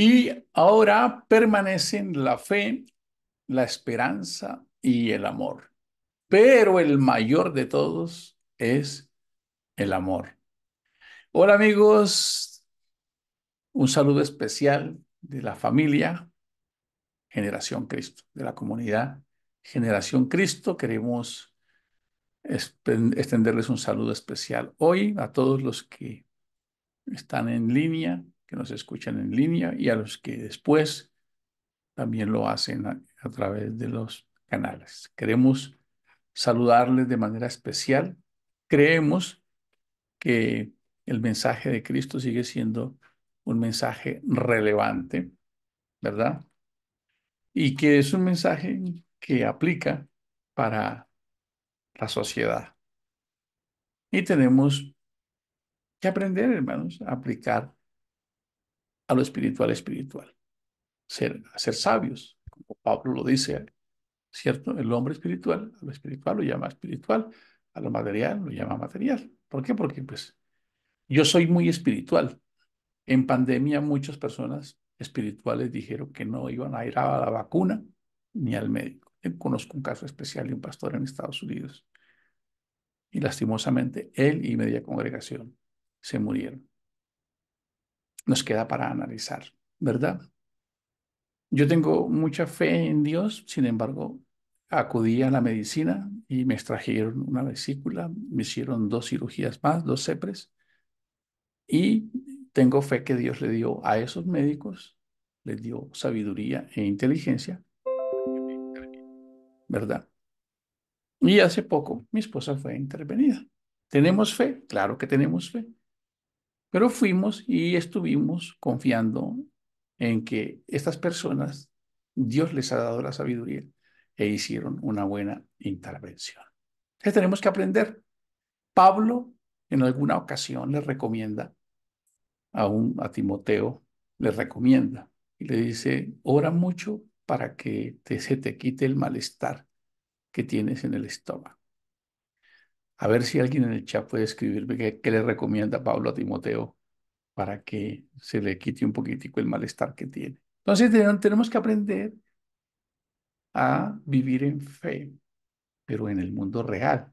Y ahora permanecen la fe, la esperanza y el amor. Pero el mayor de todos es el amor. Hola amigos, un saludo especial de la familia Generación Cristo, de la comunidad Generación Cristo. Queremos extenderles un saludo especial hoy a todos los que están en línea, que nos escuchan en línea y a los que después también lo hacen a través de los canales. Queremos saludarles de manera especial. Creemos que el mensaje de Cristo sigue siendo un mensaje relevante, ¿verdad? Y que es un mensaje que aplica para la sociedad. Y tenemos que aprender, hermanos, a aplicar a lo espiritual espiritual, a ser sabios, como Pablo lo dice, ¿cierto? El hombre espiritual, a lo espiritual lo llama espiritual, a lo material lo llama material. ¿Por qué? Porque pues yo soy muy espiritual. En pandemia muchas personas espirituales dijeron que no iban a ir a la vacuna ni al médico. Yo conozco un caso especial de un pastor en Estados Unidos y lastimosamente él y media congregación se murieron. Nos queda para analizar, ¿verdad? Yo tengo mucha fe en Dios, sin embargo, acudí a la medicina y me extrajeron una vesícula, me hicieron dos cirugías más, dos CEPRES, y tengo fe que Dios le dio a esos médicos, les dio sabiduría e inteligencia, ¿verdad? Y hace poco mi esposa fue intervenida. ¿Tenemos fe? Claro que tenemos fe, pero fuimos y estuvimos confiando en que estas personas, Dios les ha dado la sabiduría e hicieron una buena intervención. Entonces tenemos que aprender. Pablo en alguna ocasión le recomienda a Timoteo, le recomienda y le dice, ora mucho para que se te quite el malestar que tienes en el estómago. A ver si alguien en el chat puede escribirme qué le recomienda Pablo a Timoteo para que se le quite un poquitico el malestar que tiene. Entonces tenemos que aprender a vivir en fe, pero en el mundo real.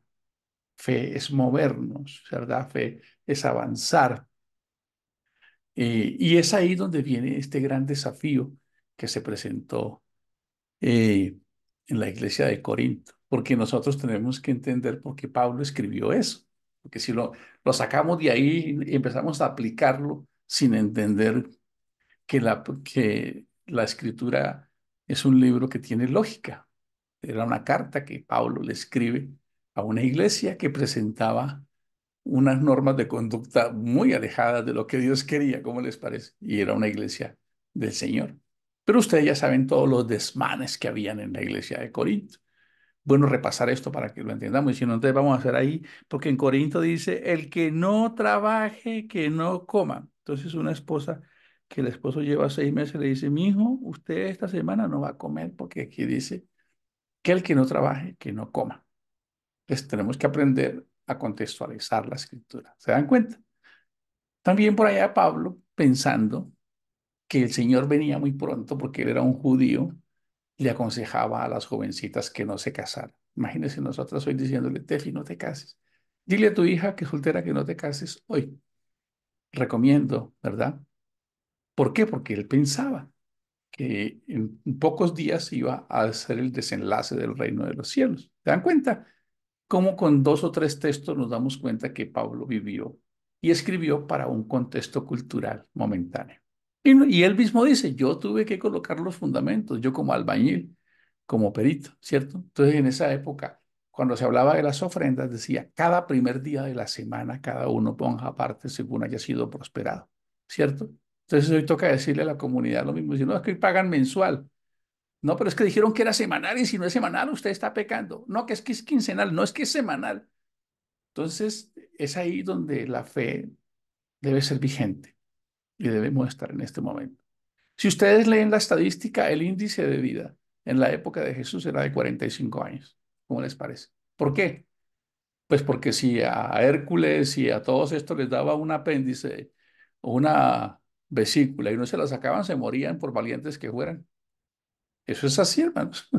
Fe es movernos, ¿verdad? Fe es avanzar. Y es ahí donde viene este gran desafío que se presentó eh, en la iglesia de Corinto, porque nosotros tenemos que entender por qué Pablo escribió eso, porque si lo sacamos de ahí y empezamos a aplicarlo sin entender que la escritura es un libro que tiene lógica. Era una carta que Pablo le escribe a una iglesia que presentaba unas normas de conducta muy alejadas de lo que Dios quería, ¿cómo les parece? Y era una iglesia del Señor. Pero ustedes ya saben todos los desmanes que habían en la iglesia de Corinto. Bueno, repasar esto para que lo entendamos. Y si no, entonces vamos a hacer ahí, porque en Corinto dice, el que no trabaje, que no coma. Entonces una esposa que el esposo lleva 6 meses le dice, mi hijo, usted esta semana no va a comer porque aquí dice que el que no trabaje, que no coma. Entonces tenemos que aprender a contextualizar la escritura. ¿Se dan cuenta? También por allá Pablo, pensando que el Señor venía muy pronto porque él era un judío, le aconsejaba a las jovencitas que no se casaran. Imagínense nosotros hoy diciéndole, Tefi, no te cases. Dile a tu hija que es soltera que no te cases hoy. Recomiendo, ¿verdad? ¿Por qué? Porque él pensaba que en pocos días iba a ser el desenlace del reino de los cielos. ¿Se dan cuenta? Cómo con dos o tres textos nos damos cuenta que Pablo vivió y escribió para un contexto cultural momentáneo. Y él mismo dice, yo tuve que colocar los fundamentos, yo como albañil, como perito, ¿cierto? Entonces en esa época, cuando se hablaba de las ofrendas, decía, cada primer día de la semana, cada uno ponga aparte según haya sido prosperado, ¿cierto? Entonces hoy toca decirle a la comunidad lo mismo, si no, es que hoy pagan mensual. No, pero es que dijeron que era semanal y si no es semanal, usted está pecando. No, que es quincenal, no es que es semanal. Entonces, es ahí donde la fe debe ser vigente y debemos estar en este momento. Si ustedes leen la estadística, el índice de vida en la época de Jesús era de 45 años. ¿Cómo les parece? ¿Por qué? Pues porque si a Hércules y a todos estos les daba un apéndice o una vesícula y no se la sacaban, se morían por valientes que fueran. Eso es así, hermanos.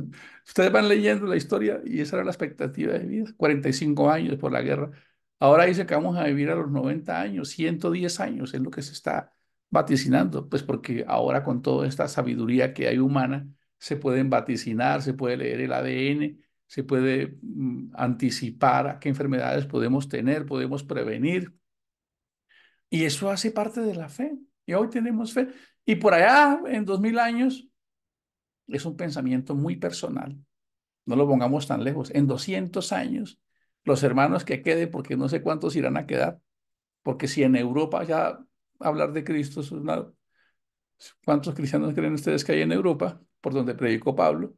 Ustedes van leyendo la historia y esa era la expectativa de vida. 45 años por la guerra. Ahora dice que vamos a vivir a los 90 años, 110 años es lo que se está vaticinando, pues porque ahora con toda esta sabiduría que hay humana, se pueden vaticinar, se puede leer el ADN, se puede anticipar a qué enfermedades podemos tener, podemos prevenir. Y eso hace parte de la fe. Y hoy tenemos fe. Y por allá, en 2000 años, es un pensamiento muy personal. No lo pongamos tan lejos. En 200 años, los hermanos que queden, porque no sé cuántos irán a quedar, porque si en Europa ya hablar de Cristo es una... ¿Cuántos cristianos creen ustedes que hay en Europa, por donde predicó Pablo?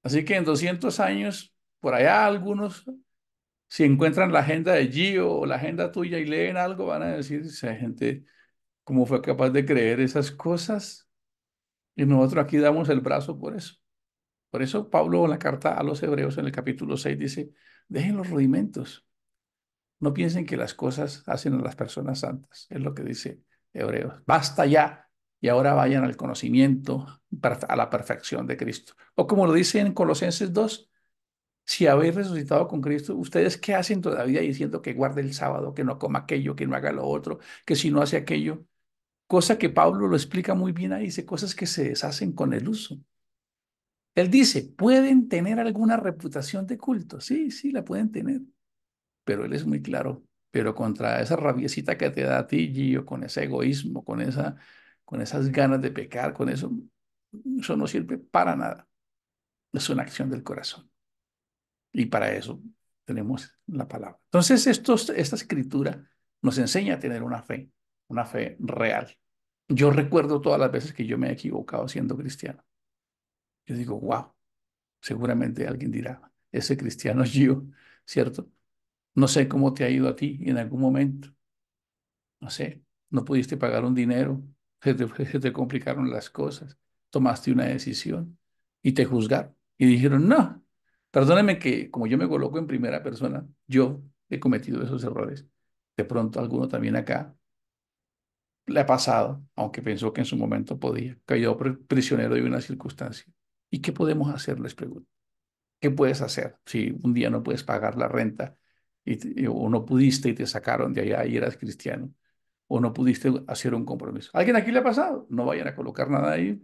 Así que en 200 años, por allá algunos, si encuentran la agenda de Gio o la agenda tuya y leen algo, van a decir, esa gente, ¿cómo fue capaz de creer esas cosas? Y nosotros aquí damos el brazo por eso. Por eso Pablo en la carta a los Hebreos en el capítulo 6 dice, dejen los rudimentos, no piensen que las cosas hacen a las personas santas, es lo que dice Hebreos. Basta ya y ahora vayan al conocimiento, a la perfección de Cristo. O como lo dice en Colosenses 2, si habéis resucitado con Cristo, ¿ustedes qué hacen todavía diciendo que guarde el sábado, que no coma aquello, que no haga lo otro, que si no hace aquello? Cosa que Pablo lo explica muy bien ahí, dice cosas que se deshacen con el uso. Él dice, pueden tener alguna reputación de culto. Sí, sí, la pueden tener, pero él es muy claro. Pero contra esa rabiecita que te da a ti, Gio, con ese egoísmo, con esas ganas de pecar, con eso no sirve para nada. Es una acción del corazón. Y para eso tenemos la palabra. Entonces, esta escritura nos enseña a tener una fe real. Yo recuerdo todas las veces que yo me he equivocado siendo cristiano. Yo digo, wow. Seguramente alguien dirá, ese cristiano es yo, ¿cierto? No sé cómo te ha ido a ti en algún momento, no sé, no pudiste pagar un dinero, se te complicaron las cosas, tomaste una decisión y te juzgaron y dijeron, no, perdóneme que como yo me coloco en primera persona, yo he cometido esos errores. De pronto alguno también acá le ha pasado, aunque pensó que en su momento podía, cayó prisionero de una circunstancia. ¿Y qué podemos hacer? Les pregunto. ¿Qué puedes hacer si un día no puedes pagar la renta o no pudiste y te sacaron de allá y eras cristiano? O no pudiste hacer un compromiso. ¿A alguien aquí le ha pasado? No vayan a colocar nada ahí,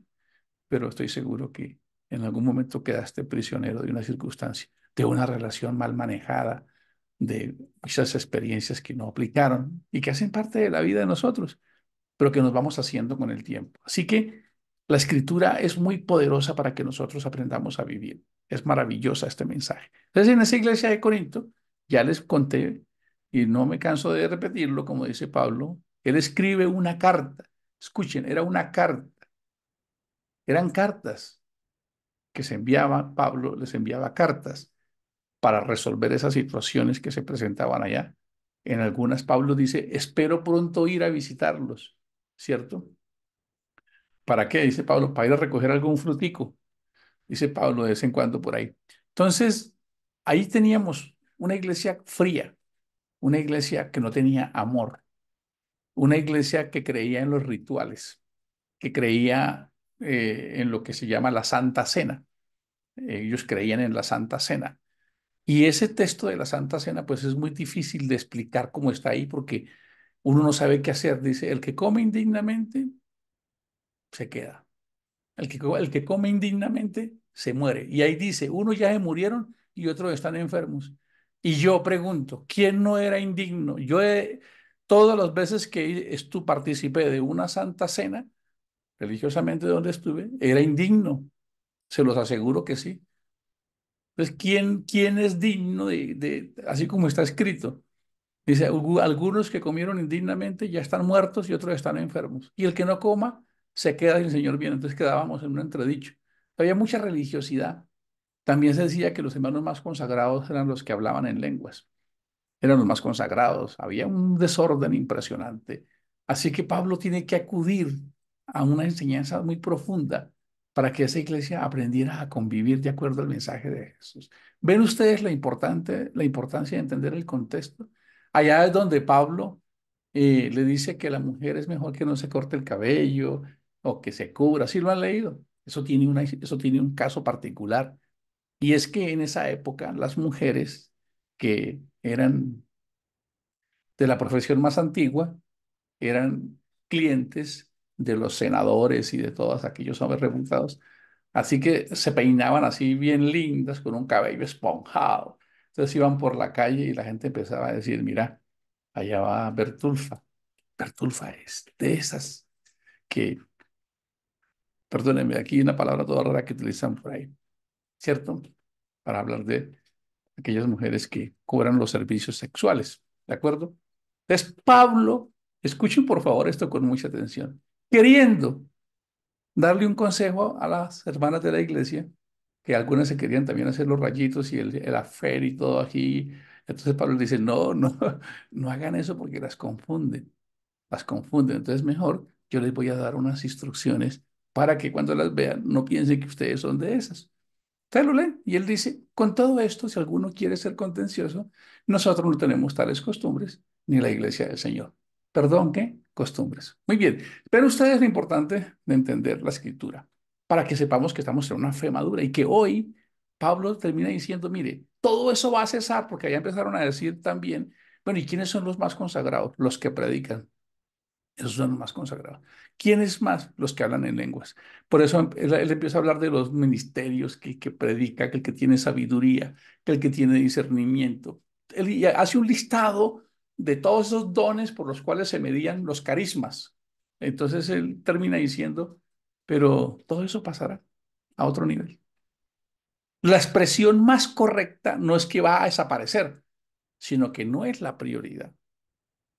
pero estoy seguro que en algún momento quedaste prisionero de una circunstancia, de una relación mal manejada, de muchas experiencias que no aplicaron y que hacen parte de la vida de nosotros, pero que nos vamos haciendo con el tiempo. Así que la escritura es muy poderosa para que nosotros aprendamos a vivir. Es maravillosa este mensaje. Entonces, en esa iglesia de Corinto, ya les conté, y no me canso de repetirlo, como dice Pablo, él escribe una carta. Escuchen, era una carta. Eran cartas que se enviaban, Pablo les enviaba cartas para resolver esas situaciones que se presentaban allá. En algunas, Pablo dice, espero pronto ir a visitarlos, ¿cierto? ¿Para qué? Dice Pablo, para ir a recoger algún frutico, dice Pablo de vez en cuando por ahí. Entonces, ahí teníamos una iglesia fría, una iglesia que no tenía amor, una iglesia que creía en los rituales, que creía en lo que se llama la Santa Cena. Ellos creían en la Santa Cena. Y ese texto de la Santa Cena, pues es muy difícil de explicar cómo está ahí, porque uno no sabe qué hacer. Dice, el que come indignamente, se queda. El que come indignamente se muere. Y ahí dice, unos ya se murieron y otros están enfermos. Y yo pregunto, ¿quién no era indigno? Todas las veces que participé de una santa cena, religiosamente donde estuve, era indigno. Se los aseguro que sí. Entonces, ¿quién es digno así como está escrito? Dice, algunos que comieron indignamente ya están muertos y otros están enfermos. Y el que no coma se queda y el Señor viene. Entonces quedábamos en un entredicho. Había mucha religiosidad. También se decía que los hermanos más consagrados eran los que hablaban en lenguas. Eran los más consagrados. Había un desorden impresionante. Así que Pablo tiene que acudir a una enseñanza muy profunda para que esa iglesia aprendiera a convivir de acuerdo al mensaje de Jesús. ¿Ven ustedes la importancia de entender el contexto? Allá es donde Pablo le dice que la mujer es mejor que no se corte el cabello o que se cubra. ¿Sí lo han leído? Eso tiene un caso particular. Y es que en esa época las mujeres que eran de la profesión más antigua eran clientes de los senadores y de todos aquellos hombres reputados. Así que se peinaban así bien lindas con un cabello esponjado. Entonces iban por la calle y la gente empezaba a decir, mira, allá va Bertulfa. Bertulfa es de esas que, perdónenme, aquí hay una palabra toda rara que utilizan por ahí, ¿cierto? Para hablar de aquellas mujeres que cobran los servicios sexuales, ¿de acuerdo? Entonces, Pablo, escuchen por favor esto con mucha atención, queriendo darle un consejo a las hermanas de la iglesia, que algunas se querían también hacer los rayitos y el afer y todo aquí. Entonces Pablo dice, no, no, no hagan eso porque las confunden, las confunden. Entonces mejor yo les voy a dar unas instrucciones para que cuando las vean no piensen que ustedes son de esas. Usted lo lee y él dice, con todo esto, si alguno quiere ser contencioso, nosotros no tenemos tales costumbres, ni la iglesia del Señor. Perdón, ¿qué? Costumbres. Muy bien, pero ustedes lo importante de entender la escritura, para que sepamos que estamos en una fe madura y que hoy Pablo termina diciendo, mire, todo eso va a cesar, porque allá empezaron a decir también, bueno, ¿y quiénes son los más consagrados? Los que predican. Esos son los más consagrados. ¿Quiénes más? Los que hablan en lenguas. Por eso él empieza a hablar de los ministerios, que el que predica, que el que tiene sabiduría, que el que tiene discernimiento. Él y hace un listado de todos esos dones por los cuales se medían los carismas. Entonces él termina diciendo, pero todo eso pasará a otro nivel. La expresión más correcta no es que va a desaparecer, sino que no es la prioridad.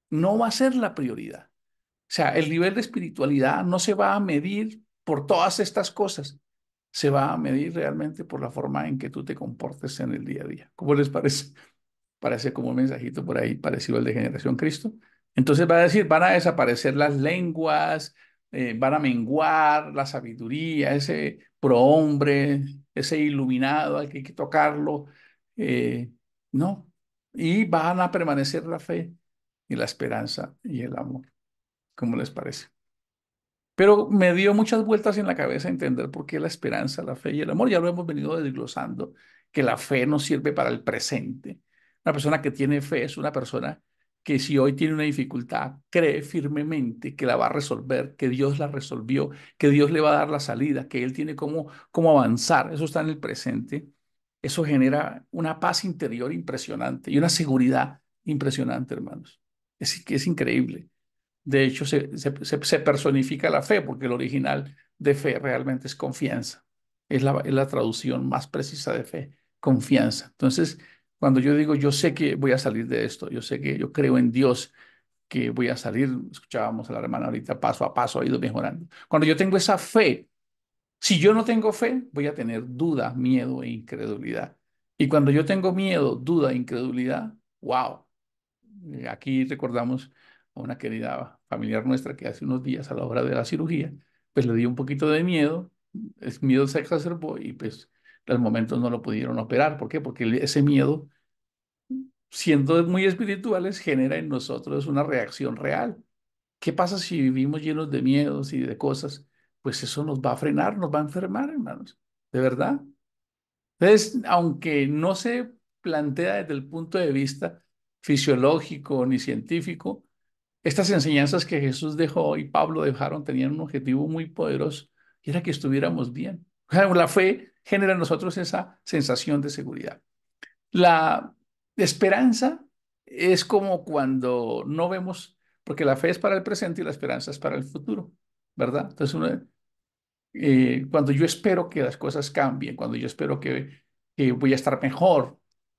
No va a ser la prioridad. O sea, el nivel de espiritualidad no se va a medir por todas estas cosas, se va a medir realmente por la forma en que tú te comportes en el día a día. ¿Cómo les parece? Parece como un mensajito por ahí parecido al de Generación Cristo. Entonces va a decir, van a desaparecer las lenguas, van a menguar la sabiduría, ese prohombre, ese iluminado al que hay que tocarlo. No. Y van a permanecer la fe y la esperanza y el amor. ¿Cómo les parece? Pero me dio muchas vueltas en la cabeza entender por qué la esperanza, la fe y el amor, ya lo hemos venido desglosando, que la fe nos sirve para el presente. Una persona que tiene fe es una persona que si hoy tiene una dificultad, cree firmemente que la va a resolver, que Dios la resolvió, que Dios le va a dar la salida, que Él tiene cómo avanzar. Eso está en el presente. Eso genera una paz interior impresionante y una seguridad impresionante, hermanos. Es increíble. De hecho, se personifica la fe, porque el original de fe realmente es confianza. Es la traducción más precisa de fe, confianza. Entonces, cuando yo digo, yo sé que voy a salir de esto, yo sé que yo creo en Dios, que voy a salir, escuchábamos a la hermana ahorita, paso a paso ha ido mejorando. Cuando yo tengo esa fe, si yo no tengo fe, voy a tener duda, miedo e incredulidad. Y cuando yo tengo miedo, duda e incredulidad, wow. Aquí recordamos a una querida familiar nuestra que hace unos días a la hora de la cirugía, pues le dio un poquito de miedo, el miedo se exacerbó y pues los momentos no lo pudieron operar. ¿Por qué? Porque ese miedo, siendo muy espirituales, genera en nosotros una reacción real. ¿Qué pasa si vivimos llenos de miedos y de cosas? Pues eso nos va a frenar, nos va a enfermar, hermanos. ¿De verdad? Entonces, aunque no se plantea desde el punto de vista fisiológico ni científico, estas enseñanzas que Jesús dejó y Pablo dejaron tenían un objetivo muy poderoso y era que estuviéramos bien. O sea, la fe genera en nosotros esa sensación de seguridad. La esperanza es como cuando no vemos, porque la fe es para el presente y la esperanza es para el futuro, ¿verdad? Entonces, cuando yo espero que las cosas cambien, cuando yo espero que voy a estar mejor,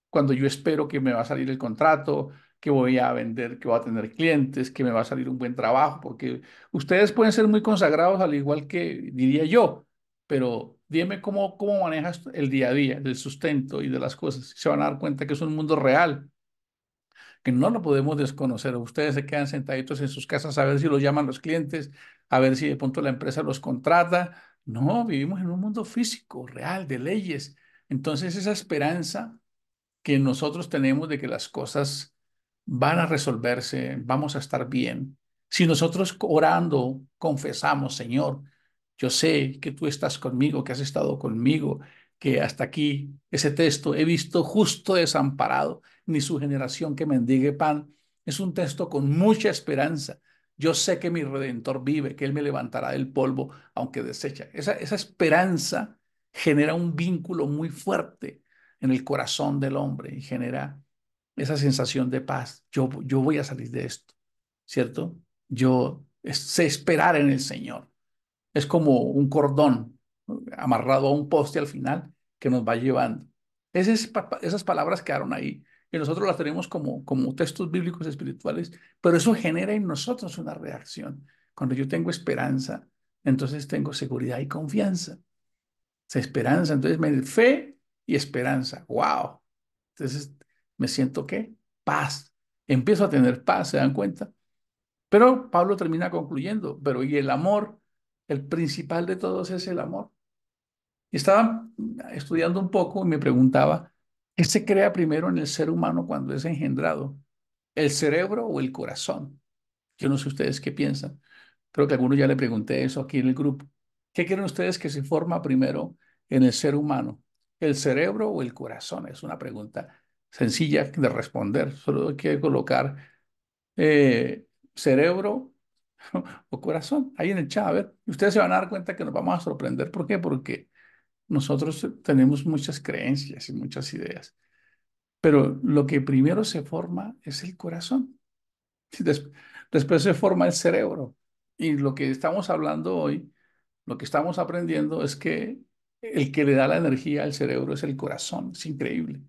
cuando yo espero que me va a salir el contrato, que voy a vender, que voy a tener clientes, que me va a salir un buen trabajo, porque ustedes pueden ser muy consagrados al igual que diría yo, pero dime cómo manejas el día a día, del sustento y de las cosas. Se van a dar cuenta que es un mundo real que no lo podemos desconocer. Ustedes se quedan sentaditos en sus casas a ver si los llaman los clientes, a ver si de pronto la empresa los contrata. No, vivimos en un mundo físico, real, de leyes. Entonces, esa esperanza que nosotros tenemos de que las cosas van a resolverse, vamos a estar bien. Si nosotros orando confesamos, Señor, yo sé que tú estás conmigo, que has estado conmigo, que hasta aquí ese texto he visto justo desamparado, ni su generación que mendigue pan. Es un texto con mucha esperanza. Yo sé que mi Redentor vive, que Él me levantará del polvo, aunque desecha. Esa esperanza genera un vínculo muy fuerte en el corazón del hombre y genera esa sensación de paz. Yo voy a salir de esto, ¿cierto? Sé esperar en el Señor. Es como un cordón, ¿no?, amarrado a un poste al final que nos va llevando. Esas palabras quedaron ahí y nosotros las tenemos como textos bíblicos espirituales, pero eso genera en nosotros una reacción. Cuando yo tengo esperanza, entonces tengo seguridad y confianza. Esa esperanza, entonces fe y esperanza. ¡Wow! Entonces me siento, ¿qué? Paz. Empiezo a tener paz, ¿se dan cuenta? Pero Pablo termina concluyendo, pero ¿y el amor? El principal de todos es el amor. Y estaba estudiando un poco y me preguntaba, ¿qué se crea primero en el ser humano cuando es engendrado? ¿El cerebro o el corazón? Yo no sé ustedes qué piensan. Creo que a alguno ya le pregunté eso aquí en el grupo. ¿Qué creen ustedes que se forma primero en el ser humano? ¿El cerebro o el corazón? Es una pregunta sencilla de responder. Solo hay que colocar cerebro o corazón ahí en el chat. A ver, ustedes se van a dar cuenta que nos vamos a sorprender. ¿Por qué? Porque nosotros tenemos muchas creencias y muchas ideas. Pero lo que primero se forma es el corazón. Des- Después se forma el cerebro. Y lo que estamos hablando hoy, lo que estamos aprendiendo es que el que le da la energía al cerebro es el corazón. Es increíble.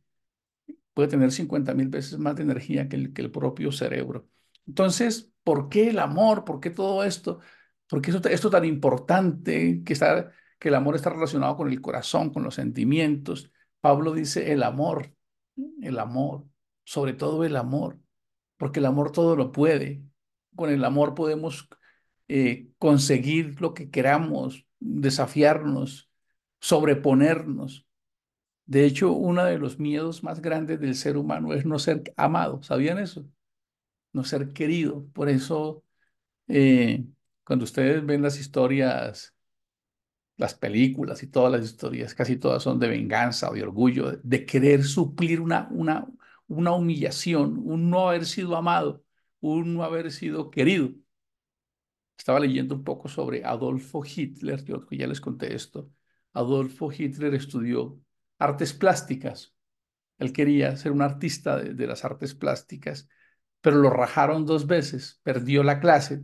Puede tener 50.000 veces más de energía que el propio cerebro. Entonces, ¿por qué el amor? ¿Por qué todo esto? ¿Por qué esto tan importante que el amor está relacionado con el corazón, con los sentimientos? Pablo dice el amor, sobre todo el amor, porque el amor todo lo puede. Con el amor podemos conseguir lo que queramos, desafiarnos, sobreponernos. De hecho, uno de los miedos más grandes del ser humano es no ser amado. ¿Sabían eso? No ser querido. Por eso, eh, cuando ustedes ven las historias, las películas y todas las historias, casi todas son de venganza o de orgullo, de querer suplir una humillación, un no haber sido amado, un no haber sido querido. Estaba leyendo un poco sobre Adolfo Hitler, yo que ya les conté esto. Adolfo Hitler estudió artes plásticas. Él quería ser un artista de las artes plásticas, pero lo rajaron 2 veces, perdió la clase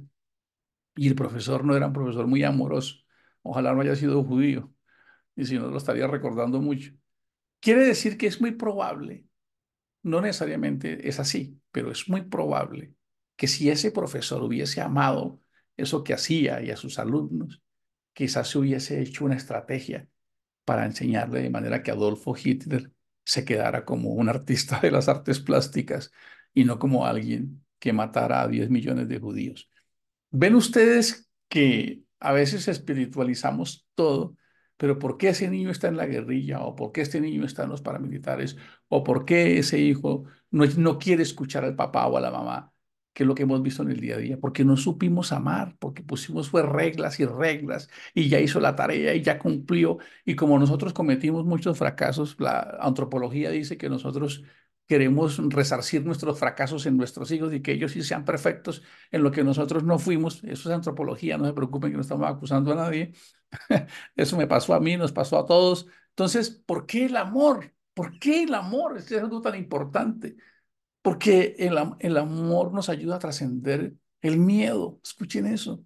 y el profesor no era un profesor muy amoroso. Ojalá no haya sido judío, y si no lo estaría recordando mucho. Quiere decir que es muy probable, no necesariamente es así, pero es muy probable que si ese profesor hubiese amado eso que hacía y a sus alumnos, quizás se hubiese hecho una estrategia para enseñarle de manera que Adolfo Hitler se quedara como un artista de las artes plásticas y no como alguien que matara a 10 millones de judíos. ¿Ven ustedes que a veces espiritualizamos todo, pero por qué ese niño está en la guerrilla o por qué este niño está en los paramilitares o por qué ese hijo no quiere escuchar al papá o a la mamá? Que es lo que hemos visto en el día a día, porque no supimos amar, porque pusimos fue reglas y reglas y ya hizo la tarea y ya cumplió. Y como nosotros cometimos muchos fracasos, la antropología dice que nosotros queremos resarcir nuestros fracasos en nuestros hijos y que ellos sí sean perfectos en lo que nosotros no fuimos. Eso es antropología, no se preocupen que no estamos acusando a nadie. Eso me pasó a mí, nos pasó a todos. Entonces, ¿por qué el amor? ¿Por qué el amor? Es algo tan importante. Porque el amor nos ayuda a trascender el miedo. Escuchen eso.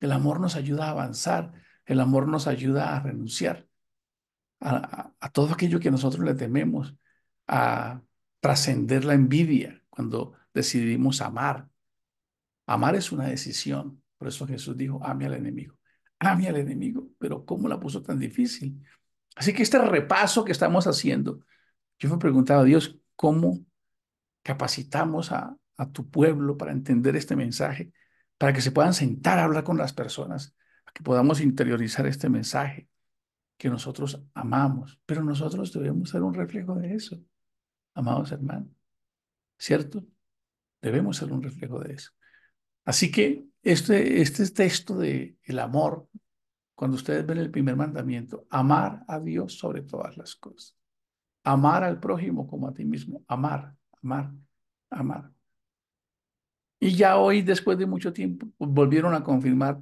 El amor nos ayuda a avanzar. El amor nos ayuda a renunciar a todo aquello que nosotros le tememos, a trascender la envidia cuando decidimos amar. Amar es una decisión. Por eso Jesús dijo, ame al enemigo. Ame al enemigo. Pero ¿cómo la puso tan difícil? Así que este repaso que estamos haciendo, yo me preguntaba, Dios, ¿cómo capacitamos a tu pueblo para entender este mensaje? Para que se puedan sentar a hablar con las personas, para que podamos interiorizar este mensaje que nosotros amamos. Pero nosotros debemos ser un reflejo de eso, amados hermanos. ¿cierto? Debemos ser un reflejo de eso. Así que este texto de el amor, cuando ustedes ven el primer mandamiento, amar a Dios sobre todas las cosas, amar al prójimo como a ti mismo, amar, amar, amar. Y ya hoy, después de mucho tiempo, pues, volvieron a confirmar,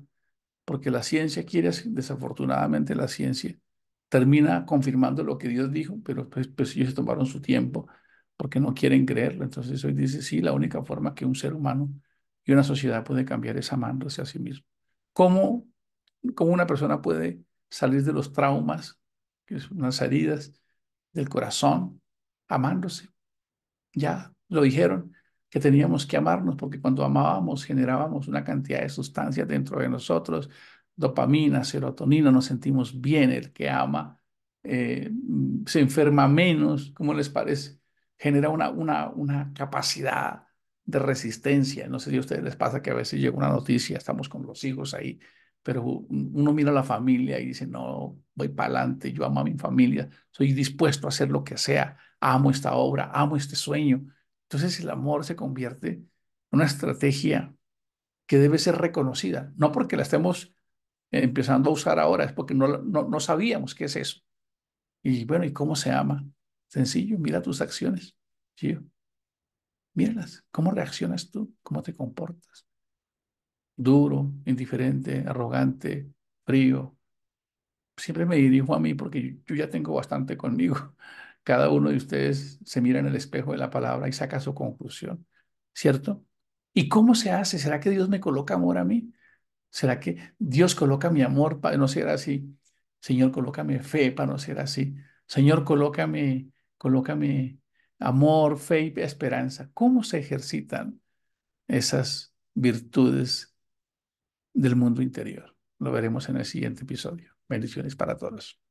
porque la ciencia quiere, desafortunadamente la ciencia termina confirmando lo que Dios dijo, pero pues ellos tomaron su tiempo porque no quieren creerlo. Entonces hoy dice, sí, la única forma que un ser humano y una sociedad puede cambiar es amándose a sí mismo. ¿Cómo, cómo una persona puede salir de los traumas, que son unas heridas del corazón, amándose? Ya lo dijeron, que teníamos que amarnos, porque cuando amábamos generábamos una cantidad de sustancias dentro de nosotros, dopamina, serotonina, nos sentimos bien. El que ama se enferma menos, ¿cómo les parece? Genera una capacidad de resistencia. No sé si a ustedes les pasa que a veces llega una noticia, estamos con los hijos ahí, pero uno mira a la familia y dice, no, voy para adelante, yo amo a mi familia, soy dispuesto a hacer lo que sea, amo esta obra, amo este sueño. Entonces el amor se convierte en una estrategia que debe ser reconocida, no porque la estemos empezando a usar ahora, es porque no sabíamos qué es eso. Y bueno, ¿y cómo se ama? Sencillo, mira tus acciones, ¿sí? Míralas, ¿cómo reaccionas tú? ¿Cómo te comportas? Duro, indiferente, arrogante, frío. Siempre me dirijo a mí porque yo ya tengo bastante conmigo. Cada uno de ustedes se mira en el espejo de la palabra y saca su conclusión, ¿cierto? ¿Y cómo se hace? ¿Será que Dios me coloca amor a mí? ¿Será que Dios coloca mi amor para no ser así? Señor, colócame fe para no ser así. Señor, colócame amor, fe y esperanza. ¿Cómo se ejercitan esas virtudes del mundo interior? Lo veremos en el siguiente episodio. Bendiciones para todos.